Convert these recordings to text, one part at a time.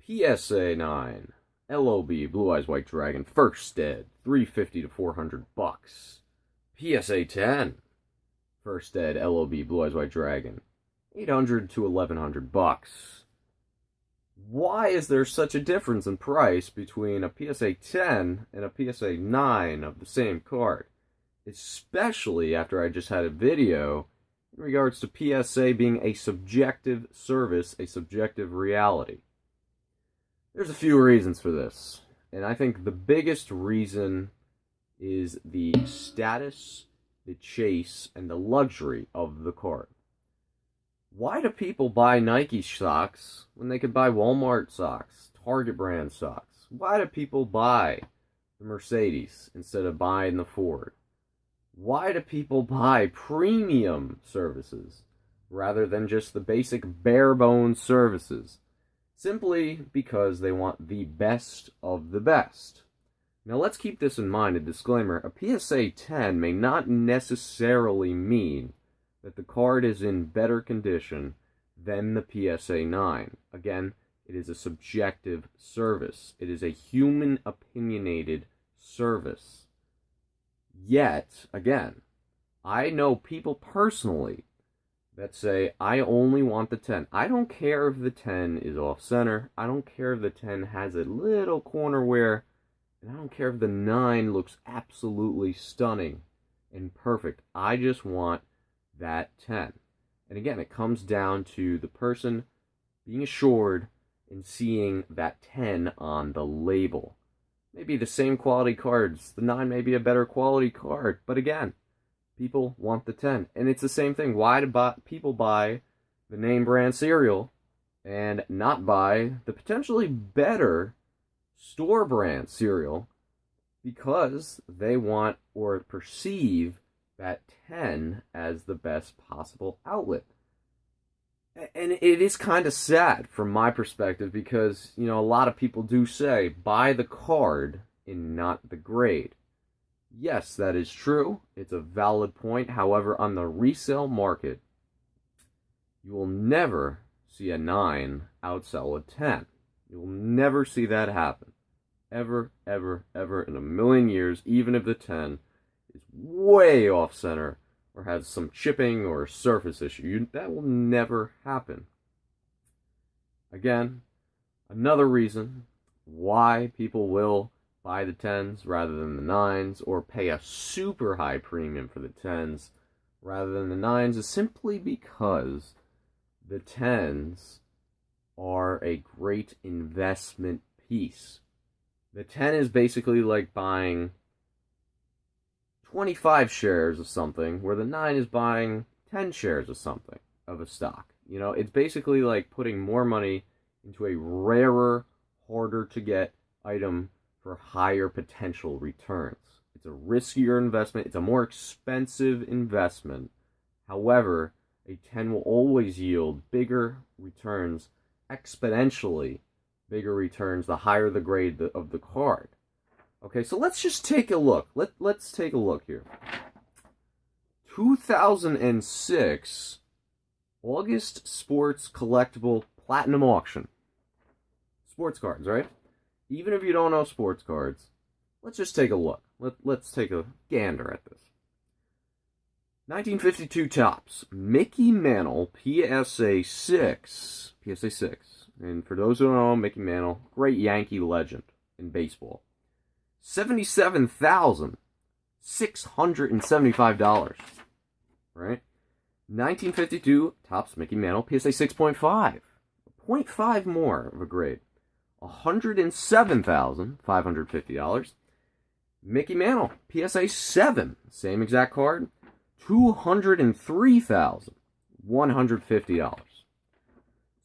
PSA 9, LOB, Blue Eyes White Dragon, First Ed, $350 to $400. PSA 10, First Ed, LOB, Blue Eyes White Dragon, $800 to $1,100. Why is there such a difference in price between a PSA 10 and a PSA 9 of the same card? Especially after I just had a video in regards to PSA being a subjective service, a subjective reality. There's a few reasons for this, and I think the biggest reason is the status, the chase, and the luxury of the card. Why do people buy Nike socks when they could buy Walmart socks, Target brand socks? Why do people buy the Mercedes instead of buying the Ford? Why do people buy premium services rather than just the basic bare bones services? Simply because they want the best of the best. Now let's keep this in mind, a disclaimer. A PSA 10 may not necessarily mean that the card is in better condition than the PSA 9. Again, it is a subjective service. It is a human opinionated service. Yet, again, I know people personally that say, I only want the 10. I don't care if the 10 is off center. I don't care if the 10 has a little corner wear. And I don't care if the 9 looks absolutely stunning and perfect. I just want that 10. And again, it comes down to the person being assured and seeing that 10 on the label. Maybe the same quality cards. The 9 may be a better quality card. But again, people want the 10. And it's the same thing. Why do people buy the name brand cereal and not buy the potentially better store brand cereal? Because they want or perceive that 10 as the best possible outlet. And it is kind of sad from my perspective because, a lot of people do say, buy the card and not the grade. Yes, that is true. It's a valid point. However, on the resale market, you will never see a 9 outsell a 10. You will never see that happen. Ever, ever, ever in a million years, even if the 10 is way off center or has some chipping or surface issue. That will never happen. Again, another reason why people will buy the 10s rather than the 9s or pay a super high premium for the 10s rather than the 9s is simply because the 10s are a great investment piece. The 10 is basically like buying 25 shares of something, where the 9 is buying 10 shares of something, of a stock. It's basically like putting more money into a rarer, harder to get item for higher potential returns. It's a riskier investment. It's a more expensive investment. However, a 10 will always yield bigger returns, exponentially bigger returns, the higher the grade of the card. Okay, so let's just take a look. Let's take a look here. 2006 August Sports Collectible Platinum Auction. Sports cards, right? Even if you don't know sports cards, let's just take a look. Let's take a gander at this. 1952 Topps Mickey Mantle PSA 6. PSA 6. And for those who don't know, Mickey Mantle, great Yankee legend in baseball. $77,675, right? 1952 Topps Mickey Mantle PSA 6.5, 0.5 more of a grade. $107,550. Mickey Mantle PSA 7, same exact card, $203,150.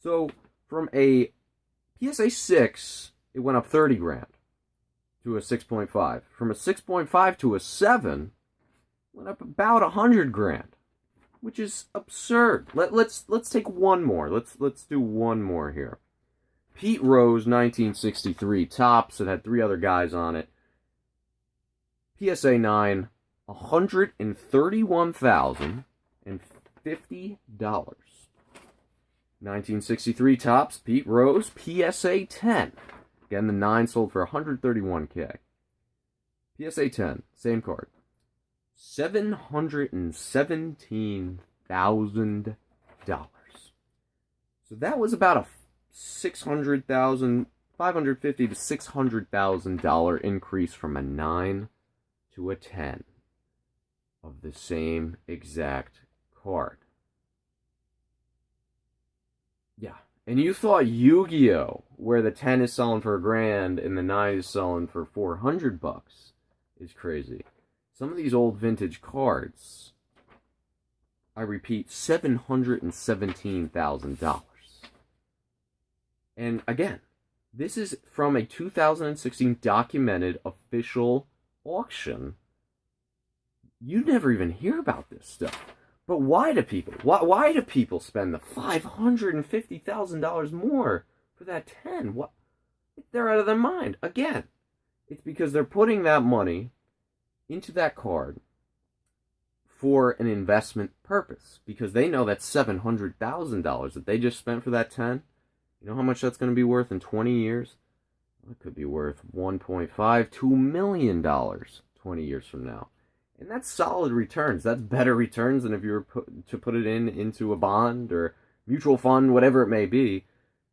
So from a PSA 6, it went up 30 grand. To a 6.5. From a 6.5 to a 7, went up about 100 grand, which is absurd. Let's take one more. Let's do one more here. Pete Rose, 1963 Topps. It had 3 other guys on it. PSA 9, $131,050. 1963 Topps Pete Rose PSA 10. Again, the 9 sold for $131K. PSA 10, same card. $717,000. So that was about a $550,000 to $600,000 increase from a 9 to a 10 of the same exact card. Yeah. And you thought Yugioh, where the 10 is selling for $1,000 and the 9 is selling for $400, is crazy. Some of these old vintage cards, I repeat, $717,000. And again, this is from a 2016 documented official auction. You never even hear about this stuff. But why do people spend the $550,000 more for that 10? What? They're out of their mind. Again, it's because they're putting that money into that card for an investment purpose, because they know that $700,000 that they just spent for that 10, you know how much that's going to be worth in 20 years? Well, it could be worth $1.5, $2 million 20 years from now. And that's solid returns. That's better returns than if you were to put it into a bond or mutual fund, whatever it may be.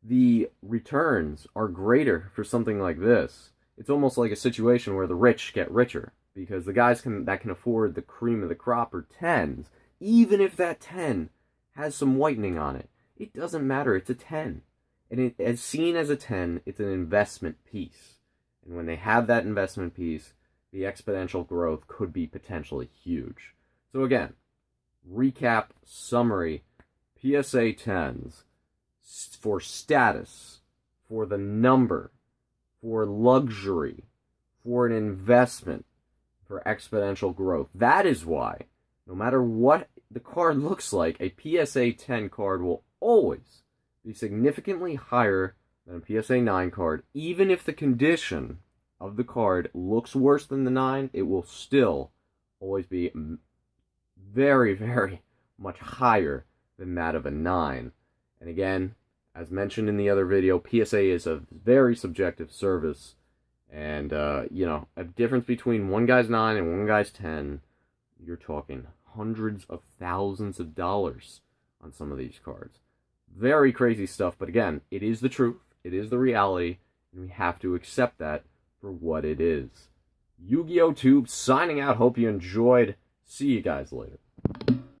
The returns are greater for something like this. It's almost like a situation where the rich get richer, because the guys that can afford the cream of the crop are 10s. Even if that 10 has some whitening on it, it doesn't matter. It's a 10. And as seen as a 10, it's an investment piece. And when they have that investment piece, the exponential growth could be potentially huge. So again, recap, summary, PSA 10s for status, for the number, for luxury, for an investment, for exponential growth. That is why, no matter what the card looks like, a PSA 10 card will always be significantly higher than a PSA 9 card. Even if the condition of the card looks worse than the 9, it will still always be very, very much higher than that of a 9. And again, as mentioned in the other video, PSA is a very subjective service. And, a difference between one guy's 9 and one guy's 10, you're talking hundreds of thousands of dollars on some of these cards. Very crazy stuff, but again, it is the truth, it is the reality, and we have to accept that for what it is. Yu-Gi-Oh! Tube signing out. Hope you enjoyed. See you guys later.